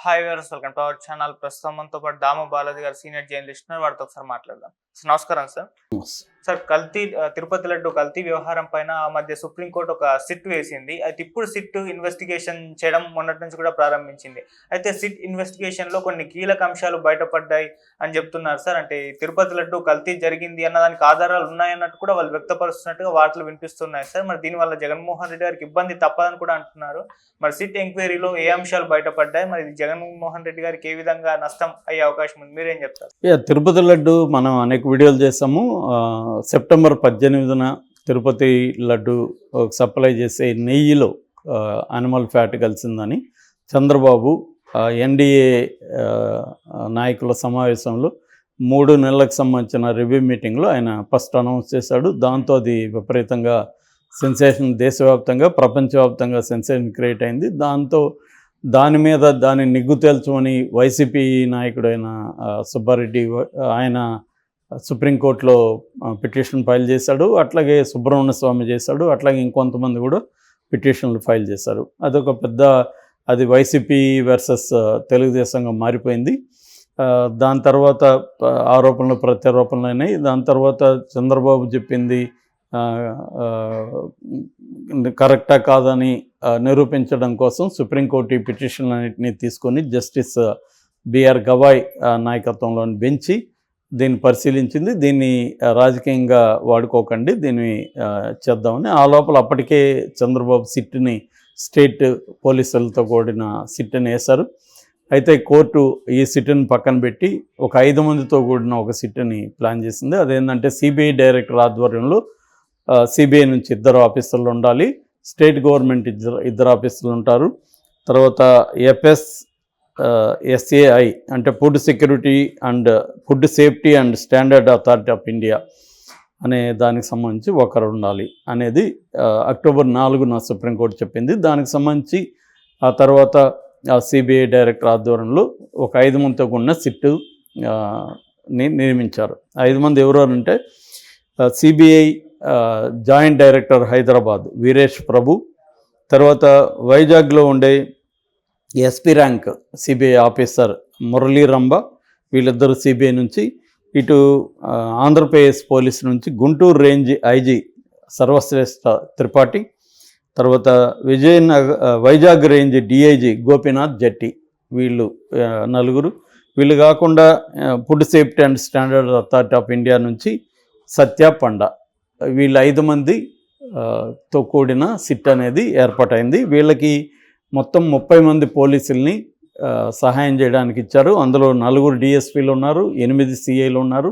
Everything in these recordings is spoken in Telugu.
Hi viewers, welcome to our channel. ప్రస్తుతం మనతో పాటు దాము బాలాజీ గారు సీనియర్ జర్నలిస్ట్ ఉన్నారు. వారితో ఒకసారి మాట్లాడదాం. నమస్కారం సార్. సార్, తిరుపతి లడ్డు కల్తీ వ్యవహారం పైన ఆ మధ్య సుప్రీంకోర్టు ఒక సిట్ వేసింది. అయితే ఇప్పుడు సిట్ ఇన్వెస్టిగేషన్ చేయడం మొన్నటి నుంచి కూడా ప్రారంభించింది. అయితే సిట్ ఇన్వెస్టిగేషన్ లో కొన్ని కీలక అంశాలు బయటపడ్డాయి అని చెప్తున్నారు సార్. అంటే తిరుపతి లడ్డు కల్తీ జరిగింది అన్న దానికి ఆధారాలు ఉన్నాయన్నట్టు కూడా వాళ్ళు వ్యక్తపరుస్తున్నట్టుగా వార్తలు వినిపిస్తున్నాయి సార్. మరి దీనివల్ల జగన్మోహన్ రెడ్డి గారికి ఇబ్బంది తప్పదని కూడా అంటున్నారు. మరి సిట్ ఎంక్వైరీలో ఏ అంశాలు బయటపడ్డాయి, మరి జగన్మోహన్ రెడ్డి గారికి ఏ విధంగా నష్టం అయ్యే అవకాశం ఉంది, మీరేం చెప్తారు? తిరుపతి లడ్డు మనం అనేక వీడియోలు చేసాము. సెప్టెంబర్ 18న తిరుపతి లడ్డు సప్లై చేసే నెయ్యిలో యానిమల్ ఫ్యాట్ కలిసిందని చంద్రబాబు ఎన్డీఏ నాయకుల సమావేశంలో 3 నెలలకు సంబంధించిన రివ్యూ మీటింగ్లో ఆయన ఫస్ట్ అనౌన్స్ చేశాడు. దాంతో అది విపరీతంగా సెన్సేషన్, దేశవ్యాప్తంగా ప్రపంచవ్యాప్తంగా సెన్సేషన్ క్రియేట్ అయింది. దాని నిగ్గు తేల్చమని వైసీపీ నాయకుడైన సుబ్బారెడ్డి ఆయన సుప్రీంకోర్టులో పిటిషన్ ఫైల్ చేశాడు. అట్లాగే సుబ్రహ్మణ్య స్వామి చేశాడు. అట్లాగే ఇంకొంతమంది కూడా పిటిషన్లు ఫైల్ చేశారు. అది వైసీపీ వర్సెస్ తెలుగుదేశంగా మారిపోయింది. దాని తర్వాత ఆరోపణలు ప్రత్యారోపణలు అయినాయి. దాని తర్వాత చంద్రబాబు చెప్పింది కరెక్టా కాదని నిరూపించడం కోసం సుప్రీంకోర్టు ఈ పిటిషన్లన్నింటినీ తీసుకొని జస్టిస్ బిఆర్ గవాయ్ నాయకత్వంలోని బెంచి దీన్ని పరిశీలించింది. దీన్ని రాజకీయంగా వాడుకోకండి, దీన్ని చేద్దామని. ఆ లోపల అప్పటికే చంద్రబాబు సిట్ని స్టేట్ పోలీసులతో కూడిన సిట్ని వేశారు. అయితే కోర్టు ఈ సిట్ని పక్కన పెట్టి ఒక 5 మందితో కూడిన ఒక సిట్ని ప్లాన్ చేసింది. అదేంటంటే సిబిఐ డైరెక్టర్ ఆధ్వర్యంలో సిబిఐ నుంచి 2 ఆఫీసర్లు ఉండాలి, స్టేట్ గవర్నమెంట్ ఇద్దరు ఆఫీసర్లు ఉంటారు. తర్వాత ఎస్ఏఐ అంటే food security and food safety and standard authority of India అనే దానికి సంబంధించి ఒకరు ఉండాలి అనేది అక్టోబర్ 4న సుప్రీంకోర్టు చెప్పింది. దానికి సంబంధించి ఆ తర్వాత సిబిఐ డైరెక్టర్ ఆధ్వర్యంలో ఒక 5 మందితో కూడిన సిట్టు నియమించారు. 5 మంది ఎవరు అంటే CBI joint director Hyderabad Veeresh ప్రభు, తర్వాత వైజాగ్లో ఉండే SP rank CBI officer Murali Rambha, వీళ్ళిద్దరు సిబిఐ నుంచి. ఇటు ఆంధ్రప్రదేశ్ పోలీసు నుంచి గుంటూరు రేంజ్ ఐజీ సర్వశ్రేష్ఠ త్రిపాఠి, తర్వాత వైజాగ్ రేంజ్ డిఐజీ గోపీనాథ్ జట్టి, వీళ్ళు 4. వీళ్ళు కాకుండా food safety and standard authority of India నుంచి సత్య పండ, వీళ్ళు 5 మందితో కూడిన సిట్ అనేది ఏర్పాటైంది. వీళ్ళకి మొత్తం 30 మంది పోలీసుల్ని సహాయం చేయడానికి ఇచ్చారు. అందులో 4 డిఎస్పీలు ఉన్నారు, 8 సిఐలు ఉన్నారు,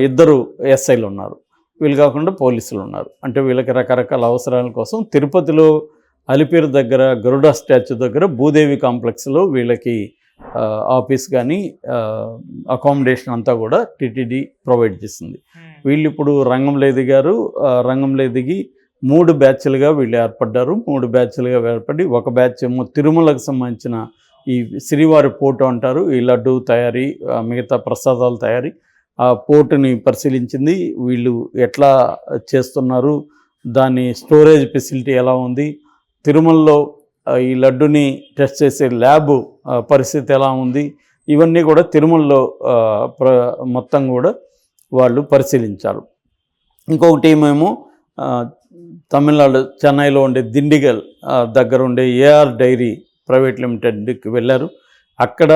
2 ఎస్ఐలు ఉన్నారు. వీళ్ళు కాకుండా పోలీసులు ఉన్నారు. అంటే వీళ్ళకి రకరకాల అవసరాల కోసం తిరుపతిలో అలిపిరి దగ్గర గరుడ స్టాచ్యూ దగ్గర భూదేవి కాంప్లెక్స్లో వీళ్ళకి ఆఫీస్ కానీ అకామిడేషన్ అంతా కూడా టీటీడీ ప్రొవైడ్ చేసింది. వీళ్ళు ఇప్పుడు రంగంలో ఎదిగారు. రంగంలో ఎదిగి 3 బ్యాచ్లుగా వీళ్ళు ఏర్పడ్డారు. 3 బ్యాచ్లుగా ఏర్పడి ఒక బ్యాచ్ ఏమో తిరుమలకు సంబంధించిన ఈ శ్రీవారి పోటు అంటారు, ఈ లడ్డు తయారీ, మిగతా ప్రసాదాల తయారీ, ఆ పోటుని పరిశీలించింది. వీళ్ళు ఎట్లా చేస్తున్నారు, దాని స్టోరేజ్ ఫెసిలిటీ ఎలా ఉంది, తిరుమలలో ఈ లడ్డుని టెస్ట్ చేసే ల్యాబ్ పరిస్థితి ఎలా ఉంది, ఇవన్నీ కూడా తిరుమలలో మొత్తం కూడా వాళ్ళు పరిశీలించారు. ఇంకొక టీం ఏమో తమిళనాడు చెన్నైలో ఉండే దిండిగల్ దగ్గర ఉండే ఏఆర్ డైరీ ప్రైవేట్ లిమిటెడ్కి వెళ్ళారు. అక్కడ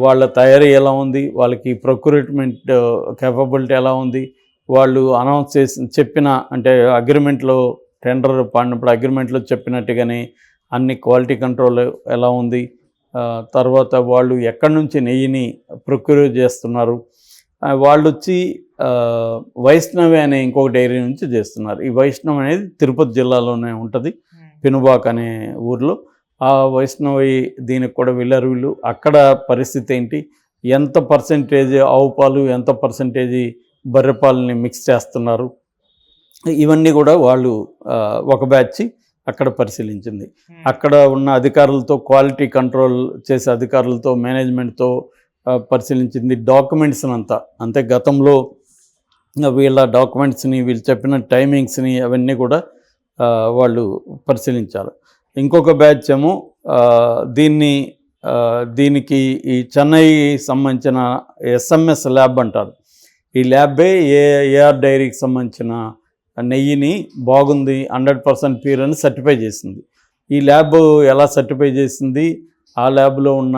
వాళ్ళ తయారీ ఎలా ఉంది, వాళ్ళకి ప్రొక్యూర్మెంట్ కేపబిలిటీ ఎలా ఉంది, వాళ్ళు అనౌన్స్ చెప్పిన అంటే అగ్రిమెంట్లో టెండర్ పాడినప్పుడు అగ్రిమెంట్లో చెప్పినట్టుగానే అన్ని క్వాలిటీ కంట్రోల్ ఎలా ఉంది, తర్వాత వాళ్ళు ఎక్కడి నుంచి నెయ్యిని ప్రొక్యూర్ చేస్తున్నారు, వాళ్ళు వచ్చి వైష్ణవి అనే ఇంకొక డైరీ నుంచి చేస్తున్నారు. ఈ వైష్ణవి అనేది తిరుపతి జిల్లాలోనే ఉంటుంది, పెనుబాక్ అనే ఊర్లో. ఆ వైష్ణవి దీనికి కూడా వెళ్ళారు వీళ్ళు. అక్కడ పరిస్థితి ఏంటి, ఎంత పర్సెంటేజ్ ఆవు పాలు, ఎంత పర్సెంటేజ్ బర్రెపాలని మిక్స్ చేస్తున్నారు, ఇవన్నీ కూడా వాళ్ళు ఒక బ్యాచ్ అక్కడ పరిశీలించింది. అక్కడ ఉన్న అధికారులతో, క్వాలిటీ కంట్రోల్ చేసే అధికారులతో, మేనేజ్మెంట్తో పరిశీలించింది. డాక్యుమెంట్స్ని అంతే గతంలో వీళ్ళ డాక్యుమెంట్స్ని, వీళ్ళు చెప్పిన టైమింగ్స్ని అవన్నీ కూడా వాళ్ళు పరిశీలించారు. ఇంకొక బ్యాచ్ ఏమో దీన్ని దీనికి ఈ చెన్నై సంబంధించిన ఎస్ఎంఎస్ ల్యాబ్ అంటారు. ఈ ల్యాబే ఏఆర్ డైరీకి సంబంధించిన నెయ్యిని బాగుంది 100% ప్యూర్ అని సర్టిఫై చేసింది. ఈ ల్యాబ్ ఎలా సర్టిఫై చేసింది, ఆ ల్యాబ్లో ఉన్న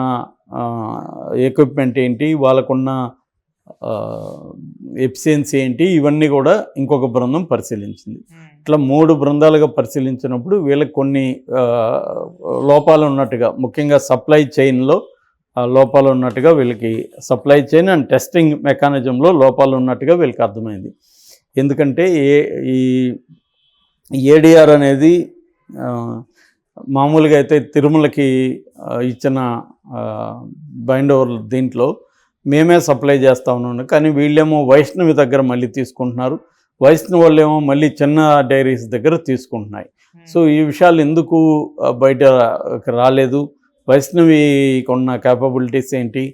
ఎక్విప్మెంట్ ఏంటి, వాళ్ళకున్న ఎఫిషియన్సీ ఏంటి, ఇవన్నీ కూడా ఇంకొక బృందం పరిశీలించింది. ఇట్లా 3 బృందాలుగా పరిశీలించినప్పుడు వీళ్ళకి కొన్ని లోపాలు ఉన్నట్టుగా, ముఖ్యంగా సప్లై చైన్లో లోపాలు ఉన్నట్టుగా వీళ్ళకి, సప్లై చైన్ అండ్ టెస్టింగ్ మెకానిజంలో లోపాలు ఉన్నట్టుగా వీళ్ళకి అర్థమైంది. ఎందుకంటే ఈ ఏడిఆర్ అనేది మామూలుగా అయితే తిరుమలకి ఇచ్చిన బైండ్ ఓవర్ దీంట్లో మేమే సప్లై చేస్తా ఉన్నాం, కానీ వీళ్ళేమో వైష్ణవి దగ్గర మళ్ళీ తీసుకుంటున్నారు, వైష్ణవి వాళ్ళేమో మళ్ళీ చిన్న డైరీస్ దగ్గర తీసుకుంటున్నాయి. సో ఈ విషయాలు ఎందుకు బయట రాలేదు, వైష్ణవికి ఉన్న క్యాపబిలిటీస్ ఏంటి,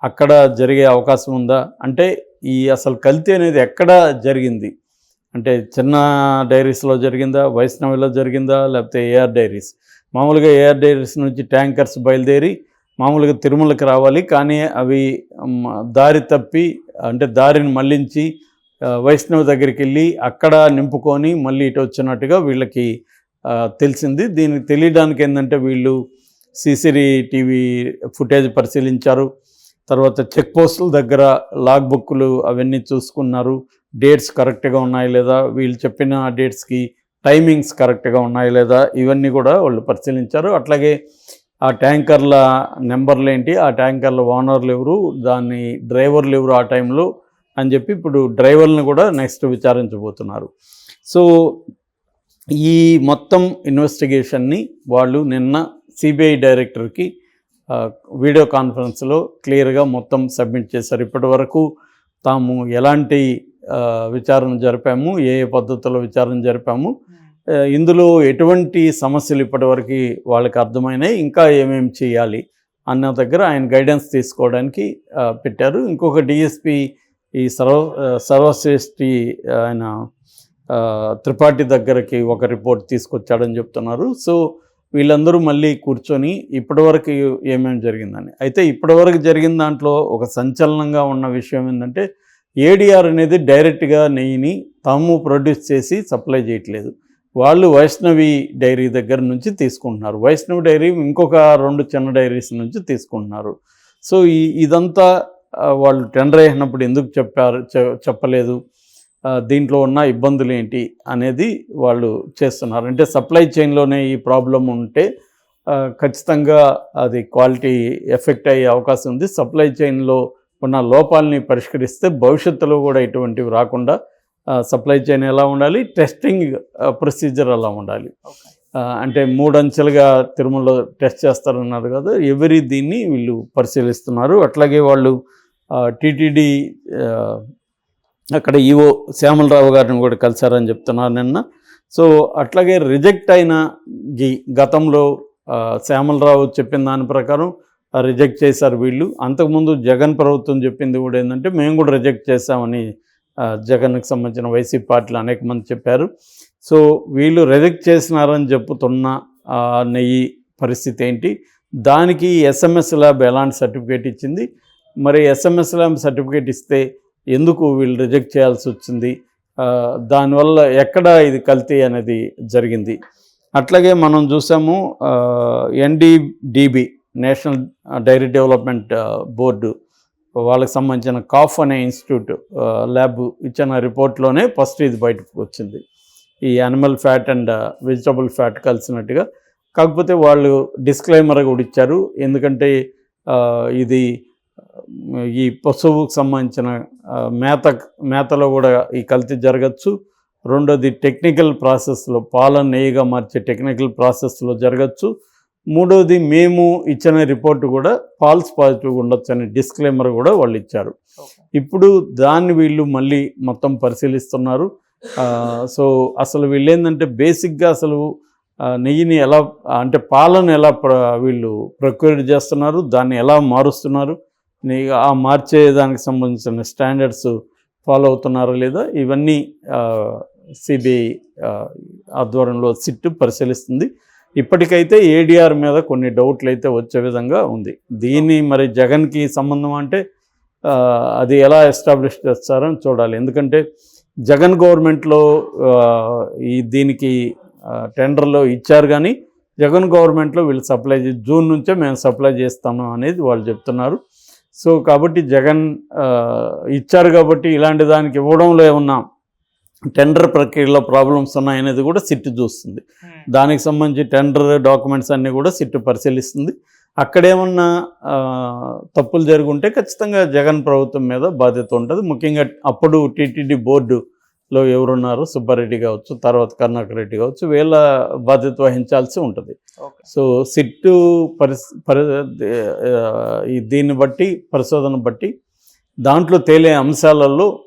అక్కడ జరిగే అవకాశం ఉందా అంటే, ఈ అసలు కల్తీ అనేది ఎక్కడ జరిగింది అంటే చిన్న డైరీస్లో జరిగిందా, వైష్ణవిలో జరిగిందా, లేకపోతే ఏఆర్ డైరీస్. మామూలుగా ఏఆర్ డైరీస్ నుంచి ట్యాంకర్స్ బయలుదేరి మామూలుగా తిరుమలకి రావాలి, కానీ అవి దారి తప్పి అంటే దారిని మళ్లించి వైష్ణవి దగ్గరికి వెళ్ళి అక్కడ నింపుకొని మళ్ళీ ఇటు వచ్చినట్టుగా వీళ్ళకి తెలిసింది. దీనికి తెలియడానికి ఏంటంటే వీళ్ళు CCTV ఫుటేజ్ పరిశీలించారు, తర్వాత చెక్ పోస్టుల దగ్గర లాగ్ బుక్లు అవన్నీ చూసుకున్నారు, డేట్స్ కరెక్ట్గా ఉన్నాయి లేదా, వీళ్ళు చెప్పిన డేట్స్కి టైమింగ్స్ కరెక్ట్గా ఉన్నాయి లేదా, ఇవన్నీ కూడా వాళ్ళు పరిశీలించారు. అట్లాగే ఆ ట్యాంకర్ల నెంబర్లు ఏంటి, ఆ ట్యాంకర్ల ఓనర్లు ఎవరు, దాని డ్రైవర్లు ఎవరు ఆ టైంలో అని చెప్పి ఇప్పుడు డ్రైవర్లను కూడా నెక్స్ట్ విచారించబోతున్నారు. సో ఈ మొత్తం ఇన్వెస్టిగేషన్ని వాళ్ళు నిన్న సిబిఐ డైరెక్టర్కి వీడియో కాన్ఫరెన్స్లో క్లియర్గా మొత్తం సబ్మిట్ చేశారు. ఇప్పటి వరకు తాము ఎలాంటి విచారణ జరిపాము, ఏ పద్ధతిలో విచారణ జరిపాము, ఇందులో ఎటువంటి సమస్యలు ఇప్పటివరకు వాళ్ళకి అర్థమైనాయి, ఇంకా ఏమేమి చేయాలి అన్న దగ్గర ఆయన గైడెన్స్ తీసుకోవడానికి పెట్టారు. ఇంకొక డిఎస్పి ఈ సర్వశ్రేష్ఠి ఆయన త్రిపాఠి దగ్గరికి ఒక రిపోర్ట్ తీసుకొచ్చాడని చెప్తున్నారు. సో వీళ్ళందరూ మళ్ళీ కూర్చొని ఇప్పటివరకు ఏమేమి జరిగిందని. అయితే ఇప్పటివరకు జరిగిన దాంట్లో ఒక సంచలనంగా ఉన్న విషయం ఏంటంటే, ఏడిఆర్ అనేది డైరెక్ట్గా నెయ్యిని తాము ప్రొడ్యూస్ చేసి సప్లై చేయట్లేదు, వాళ్ళు వైష్ణవి డైరీ దగ్గర నుంచి తీసుకుంటున్నారు. వైష్ణవి డైరీ ఇంకొక 2 చిన్న డైరీస్ నుంచి తీసుకుంటున్నారు. సో ఇదంతా వాళ్ళు టెండర్ వేసినప్పుడు ఎందుకు చెప్పలేదు, దీంట్లో ఉన్న ఇబ్బందులు ఏంటి అనేది వాళ్ళు చేస్తున్నారు. అంటే సప్లై చైన్లోనే ఈ ప్రాబ్లం ఉంటే ఖచ్చితంగా అది క్వాలిటీ ఎఫెక్ట్ అయ్యే అవకాశం ఉంది. సప్లై చైన్లో ఉన్న లోపాలని పరిష్కరిస్తే భవిష్యత్తులో కూడా ఇటువంటివి రాకుండా సప్లై చైన్ ఎలా ఉండాలి, టెస్టింగ్ ప్రొసీజర్ ఎలా ఉండాలి. అంటే 3 అంచెలుగా తిరుమలలో టెస్ట్ చేస్తారన్నారు కదా, ఎవరి దీన్ని వీళ్ళు పరిశీలిస్తున్నారు. అట్లాగే వాళ్ళు టీటీడీ అక్కడ ఈఓ శ్యామలరావు గారిని కూడా కలిశారని చెప్తున్నారు నిన్న. సో అట్లాగే రిజెక్ట్ అయిన గతంలో శ్యామలరావు చెప్పిన దాని ప్రకారం రిజెక్ట్ చేశారు వీళ్ళు. అంతకుముందు జగన్ ప్రభుత్వం చెప్పింది కూడా ఏంటంటే, మేము కూడా రిజెక్ట్ చేశామని జగన్కి సంబంధించిన వైసీపీ పార్టీలు అనేక మంది చెప్పారు. సో వీళ్ళు రిజెక్ట్ చేసినారని చెప్పుతున్న నెయ్యి పరిస్థితి ఏంటి, దానికి ఎస్ఎంఎస్ ల్యాబ్ ఎలాంటి సర్టిఫికేట్ ఇచ్చింది, మరి ఎస్ఎంఎస్ ల్యాబ్ సర్టిఫికేట్ ఇస్తే ఎందుకు వీళ్ళు రిజెక్ట్ చేయాల్సి వచ్చింది, దానివల్ల ఎక్కడ ఇది కల్తీ అనేది జరిగింది. అట్లాగే మనం చూసాము NDDB national dairy development board వాళ్ళకి సంబంధించిన కాఫ్ అనే ఇన్స్టిట్యూట్ ల్యాబ్ ఇచ్చిన రిపోర్ట్లోనే ఫస్ట్ ఇది బయటకు వచ్చింది, ఈ animal fat and vegetable fat కలిసినట్టుగా. కాకపోతే వాళ్ళు డిస్క్లైమర్ కూడా ఇచ్చారు, ఎందుకంటే ఇది ఈ పశువుకు సంబంధించిన మేతలో కూడా ఈ కల్తీ జరగచ్చు. రెండోది టెక్నికల్ ప్రాసెస్లో, పాలను నెయ్యిగా మార్చే టెక్నికల్ ప్రాసెస్లో జరగచ్చు. మూడోది మేము ఇచ్చిన రిపోర్టు కూడా ఫాల్స్ పాజిటివ్ ఉండొచ్చు అనే డిస్క్లైమర్ కూడా వాళ్ళు ఇచ్చారు. ఇప్పుడు దాన్ని వీళ్ళు మళ్ళీ మొత్తం పరిశీలిస్తున్నారు. సో అసలు వీళ్ళు ఏంటంటే బేసిక్గా అసలు నెయ్యిని ఎలా అంటే పాలను ఎలా వీళ్ళు ప్రొక్యూర్ చేస్తున్నారు, దాన్ని ఎలా మారుస్తున్నారు, ఆ మార్చే దానికి సంబంధించిన స్టాండర్డ్స్ ఫాలో అవుతున్నారా లేదా, ఇవన్నీ సిబిఐ ఆధ్వర్యంలో సిట్ పరిశీలిస్తుంది. ఇప్పటికైతే ఏడీఆర్ మీద కొన్ని డౌట్లు అయితే వచ్చే విధంగా ఉంది. దీన్ని మరి జగన్కి సంబంధం అంటే అది ఎలా ఎస్టాబ్లిష్ చేస్తారని చూడాలి. ఎందుకంటే జగన్ గవర్నమెంట్లో దీనికి టెండర్లో ఇచ్చారు, కానీ జగన్ గవర్నమెంట్లో వీళ్ళు సప్లై జూన్ నుంచే మేము సప్లై చేస్తాము అనేది వాళ్ళు చెప్తున్నారు. సో కాబట్టి జగన్ ఇచ్చారు కాబట్టి ఇలాంటి దానికి ఇవ్వడంలో ఏమన్నా టెండర్ ప్రక్రియలో ప్రాబ్లమ్స్ ఉన్నాయనేది కూడా సిట్ చూస్తుంది. దానికి సంబంధించి టెండర్ డాక్యుమెంట్స్ అన్నీ కూడా సిట్ పరిశీలిస్తుంది. అక్కడేమన్నా తప్పులు జరుగుంటే ఖచ్చితంగా జగన్ ప్రభుత్వం మీద బాధ్యత ఉంటుంది. ముఖ్యంగా అప్పుడు టీటీడీ బోర్డులో ఎవరున్నారు, సుబ్బారెడ్డి కావచ్చు, తర్వాత కరుణాకర్ రెడ్డి కావచ్చు, వీళ్ళ బాధ్యత వహించాల్సి ఉంటుంది. సో సిట్టు దీన్ని బట్టి పరిశోధన బట్టి దాంట్లో తేలే అంశాలలో